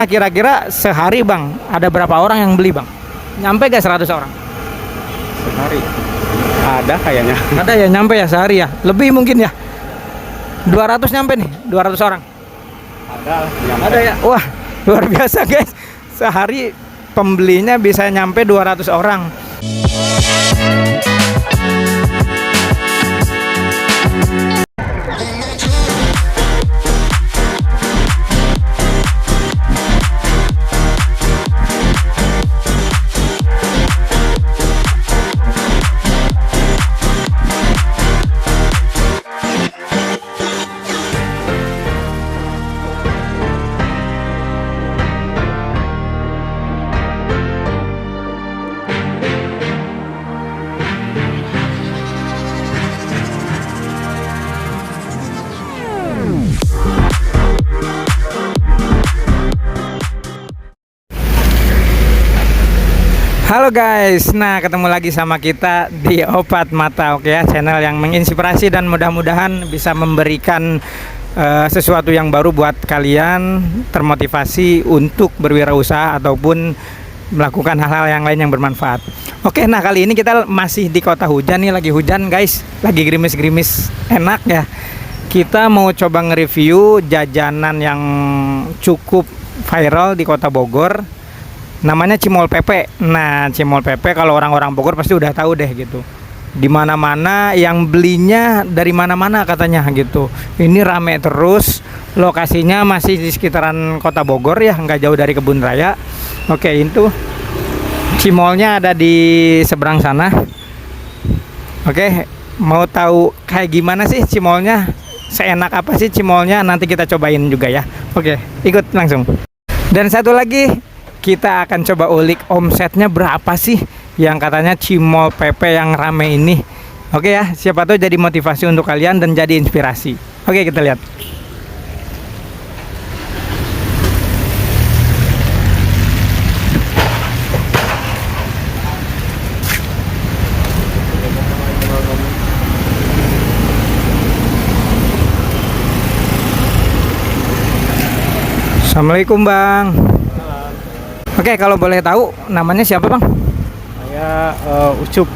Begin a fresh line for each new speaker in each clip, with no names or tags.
Kira-kira sehari bang, ada berapa orang yang beli bang? Nyampe gak 100 orang?
Sehari ada kayaknya.
Ada ya, nyampe ya sehari ya? Lebih mungkin ya? 200 nyampe nih, 200 orang?
Ada lah, nyampe.
Ada ya? Wah, luar biasa guys. Sehari pembelinya bisa nyampe 200 orang. Halo guys, nah ketemu lagi sama kita di Opat Mata, oke ya, channel yang menginspirasi dan mudah-mudahan bisa memberikan sesuatu yang baru buat kalian, termotivasi untuk berwirausaha ataupun melakukan hal-hal yang lain yang bermanfaat. Oke, nah kali ini kita masih di kota hujan nih, lagi hujan guys, lagi gerimis-gerimis enak ya. Kita mau coba nge-review jajanan yang cukup viral di kota Bogor. Namanya Cimol Pepe. Nah, Cimol Pepe kalau orang-orang Bogor pasti udah tahu deh gitu. Di mana-mana yang belinya dari mana-mana katanya gitu. Ini rame terus. Lokasinya masih di sekitaran kota Bogor ya, nggak jauh dari Kebun Raya. Oke, itu Cimolnya ada di seberang sana. Oke, mau tahu kayak gimana sih Cimolnya? Seenak apa sih Cimolnya? Nanti kita cobain juga ya. Oke, ikut langsung. Dan satu lagi, kita akan coba ulik omsetnya berapa sih yang katanya Cimol Pepe yang rame ini. Oke ya, siapa tahu jadi motivasi untuk kalian dan jadi inspirasi. Oke, kita lihat. Assalamualaikum bang. Oke, kalau boleh tahu namanya siapa bang?
Saya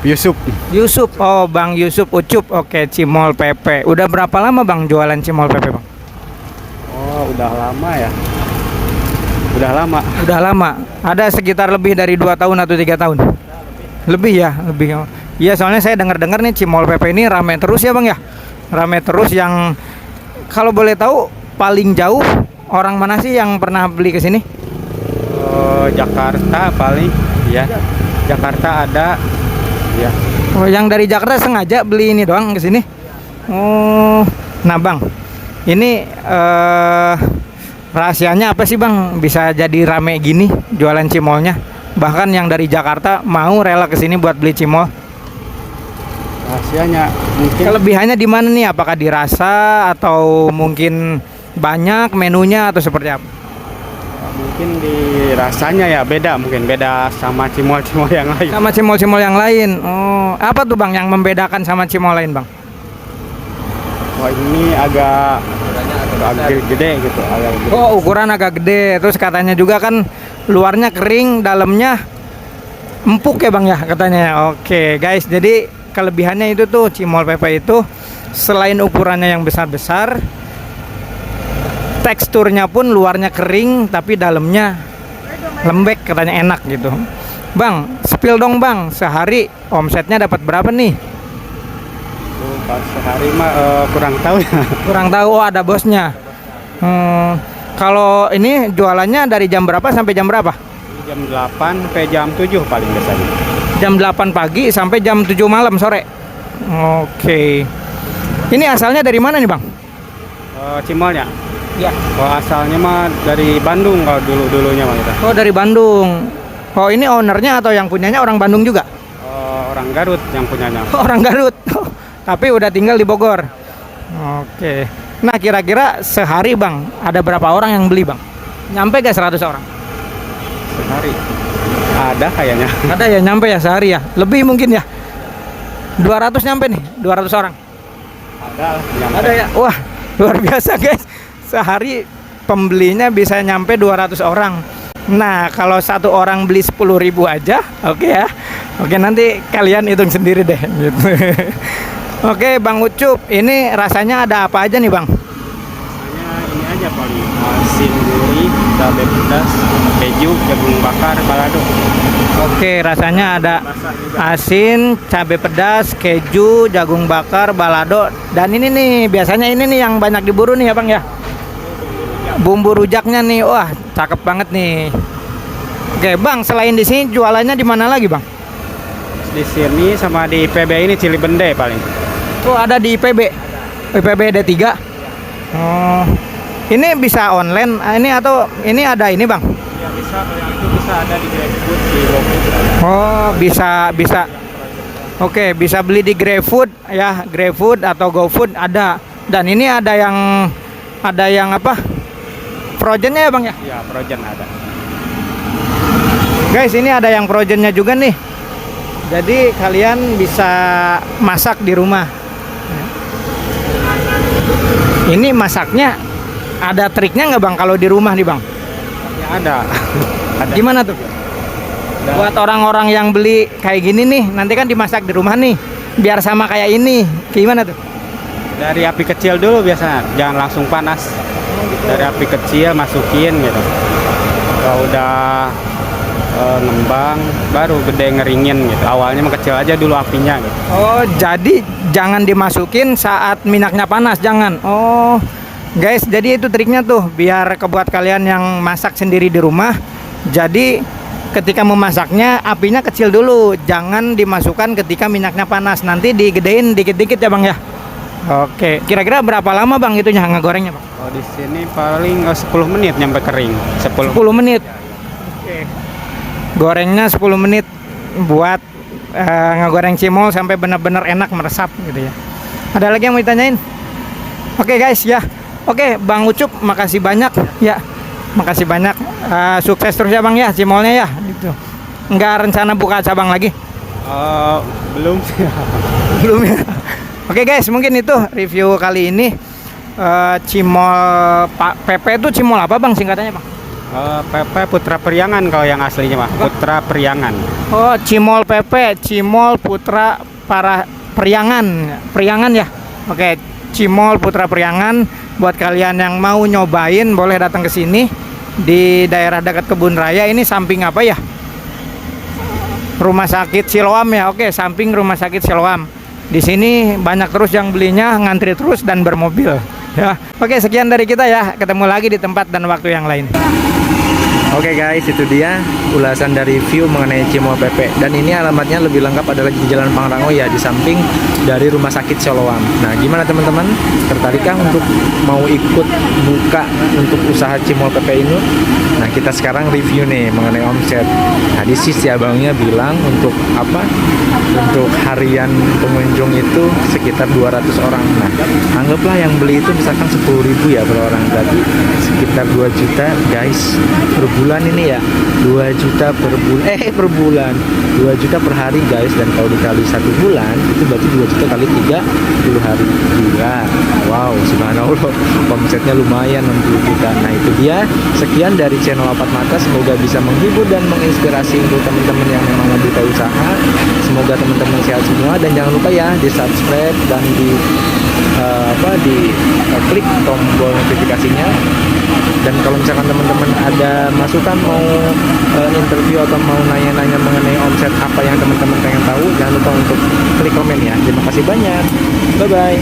Yusuf.
Yusuf, oh bang Yusuf Ucup. Oke, Cimol Pepe. Udah berapa lama bang jualan Cimol Pepe bang?
Oh, udah lama ya. Udah lama.
Udah lama. Ada sekitar lebih dari 2 tahun atau 3 tahun? Lebih ya, lebih. Iya, soalnya saya dengar-dengar nih Cimol Pepe ini rame terus ya bang ya. Rame terus. Yang kalau boleh tahu paling jauh orang mana sih yang pernah beli ke sini?
Jakarta paling ya. Jakarta ada ya.
Oh, yang dari Jakarta sengaja beli ini doang ke sini. Oh, nah bang, ini rahasianya apa sih bang bisa jadi rame gini jualan cimolnya? Bahkan yang dari Jakarta mau rela ke sini buat beli cimol.
Rahasianya mungkin
Kelebihannya di mana nih? Apakah dirasa atau mungkin banyak menunya atau seperti apa?
mungkin di rasanya ya beda, mungkin beda sama cimol-cimol yang lain.
Sama cimol-cimol yang lain. Oh, apa tuh bang yang membedakan sama cimol lain bang?
Wah, ini agak gede gitu, agak gede.
Oh, ukuran agak gede. Terus katanya juga kan luarnya kering, dalamnya empuk ya bang ya katanya. Oke guys, jadi kelebihannya itu tuh Cimol Pepe itu selain ukurannya yang besar-besar, teksturnya pun luarnya kering tapi dalamnya lembek, katanya enak gitu. Bang, spill dong bang, sehari omsetnya dapat berapa nih?
Pas sehari mah kurang tahu ya.
Kurang tahu. Oh, ada bosnya. Kalau ini jualannya dari jam berapa sampai jam berapa?
Jam 8 sampai jam 7 paling biasanya.
Jam 8 pagi sampai jam 7 malam sore. Oke. Ini asalnya dari mana nih bang?
Cimolnya?
Ya.
Oh, asalnya mah dari Bandung kalau dulunya mah kita.
Oh, dari Bandung. Oh, ini ownernya atau yang punyanya orang Bandung juga?
Orang Garut yang punyanya.
Oh, orang Garut. Tapi udah tinggal di Bogor. Oke. Nah, kira-kira sehari bang, ada berapa orang yang beli bang? Nyampe gak 100 orang?
Sehari ada kayaknya.
Ada ya, nyampe ya sehari ya? Lebih mungkin ya? 200 nyampe nih, 200 orang?
Ada lah, nyampe.
Ada ya? Wah, luar biasa guys. Sehari pembelinya bisa nyampe 200 orang. Nah, kalau satu orang beli 10.000 aja, oke ya. Oke, nanti kalian hitung sendiri deh gitu. Oke, Bang Ucup, ini rasanya ada apa aja nih, Bang?
Rasanya ini aja paling asin, gurih, cabai pedas, keju, jagung bakar, balado.
Oke, rasanya ada
Basah juga.
asin, cabai pedas, keju, jagung bakar, balado, dan ini nih biasanya ini nih yang banyak diburu nih ya, Bang ya. Bumbu rujaknya nih, wah cakep banget nih. Oke, Bang, selain di sini jualannya di mana lagi, Bang?
Di sini sama di PB ini Cilibende paling.
Oh, ada di IPB. IPB D3. Oh. Ini bisa online ini atau ini ada ini, Bang?
Ya bisa, yang itu bisa ada di GrabFood, di GoFood ada.
Oh, bisa. Oke, bisa beli di GrabFood ya, GrabFood atau GoFood ada. Dan ini ada yang apa? Frozennya ya, Bang ya?
Ya, frozen ada.
Guys, ini ada yang frozennya juga nih. Jadi kalian bisa masak di rumah. Ini masaknya ada triknya nggak, Bang, kalau di rumah nih, Bang?
Ya ada. Ada.
Gimana tuh? Buat orang-orang yang beli kayak gini nih, nanti kan dimasak di rumah nih, biar sama kayak ini. Gimana tuh?
Dari api kecil dulu biasanya, jangan langsung panas. Dari api kecil masukin gitu. Kalau udah ngembang, baru gede ngeringin gitu. Awalnya mengecil aja dulu apinya gitu.
Oh, jadi jangan dimasukin saat minyaknya panas, jangan. Oh, guys, jadi itu triknya tuh, biar kebuat kalian yang masak sendiri di rumah. Jadi ketika memasaknya apinya kecil dulu, jangan dimasukkan ketika minyaknya panas. Nanti digedein dikit-dikit ya, Bang ya. Oke, kira-kira berapa lama, Bang, itunya ngegorengnya, Bang?
Oh, di sini paling 10 menit nyampe kering. 10
10 menit. Oke. Gorengnya 10 menit buat ngegoreng cimol sampai benar-benar enak meresap gitu ya. Ada lagi yang mau ditanyain? Oke, guys ya. Oke, Bang Ucup, makasih banyak ya. Makasih banyak. Sukses terus ya, Bang ya, cimolnya ya gitu. Nggak rencana buka cabang lagi?
Belum.
Belum ya. Oke, guys, mungkin itu review kali ini. Cimol Pak Pepe itu cimol apa, Bang, singkatannya, Bang?
Pepe Putra Priangan kalau yang aslinya mah. Putra Priangan.
Oh, cimol Pepe, cimol Putra para Priangan ya. Oke, cimol Putra Priangan. Buat kalian yang mau nyobain boleh datang ke sini di daerah dekat Kebun Raya. Ini samping apa ya? Rumah Sakit Siloam ya. Oke, samping Rumah Sakit Siloam. Di sini banyak terus yang belinya, ngantri terus dan bermobil ya. Oke, sekian dari kita ya. Ketemu lagi di tempat dan waktu yang lain.
Oke guys, itu dia ulasan dari review mengenai cimol Pepe. Dan ini alamatnya lebih lengkap adalah di Jalan Pangrango ya, di samping dari Rumah Sakit Siloam. Nah, gimana teman-teman? Tertarikkah untuk mau ikut buka untuk usaha cimol Pepe ini? Nah, kita sekarang review nih mengenai omset. Tadi sih si abangnya bilang untuk apa? Untuk harian pengunjung itu sekitar 200 orang. Nah, anggaplah yang beli itu misalkan 10.000 ya per orang. Berarti sekitar 2 juta guys per bulan ini ya. 2 juta per bulan 2 juta per hari guys. Dan kalau dikali 1 bulan itu berarti 2 juta kali 30 hari. Gila. Wow, subhanallah, omsetnya lumayan 60 juta. Nah, itu dia. Sekian dari channel Opat Mata. Semoga bisa menghibur dan menginspirasi untuk teman-teman yang memang membuka usaha. Semoga teman-teman sehat semua, dan jangan lupa ya di subscribe dan di klik tombol notifikasinya. Dan kalau misalkan teman-teman ada masukan mau interview atau mau nanya-nanya mengenai omset apa yang teman-teman pengen tahu, jangan lupa untuk klik komen ya. Terima kasih banyak. Bye bye.